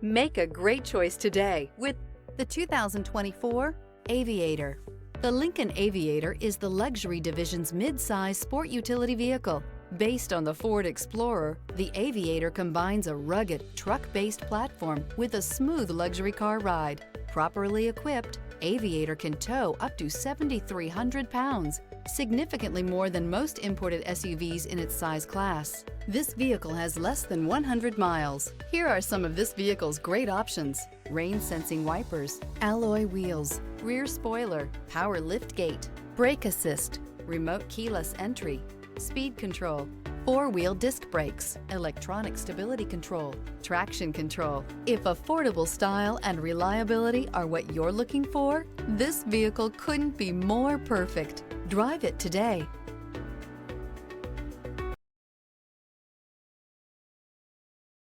Make a great choice today with the 2024 Aviator. The Lincoln Aviator is the luxury division's mid-size sport utility vehicle. Based on the Ford Explorer, the Aviator combines a rugged, truck-based platform with a smooth luxury car ride. Properly equipped, Aviator can tow up to 7,300 pounds, significantly more than most imported SUVs in its size class. This vehicle has less than 100 miles. Here are some of this vehicle's great options: rain-sensing wipers, alloy wheels, rear spoiler, power liftgate, brake assist, remote keyless entry, speed control, four-wheel disc brakes, electronic stability control, traction control. If affordable style and reliability are what you're looking for, this vehicle couldn't be more perfect. Drive it today.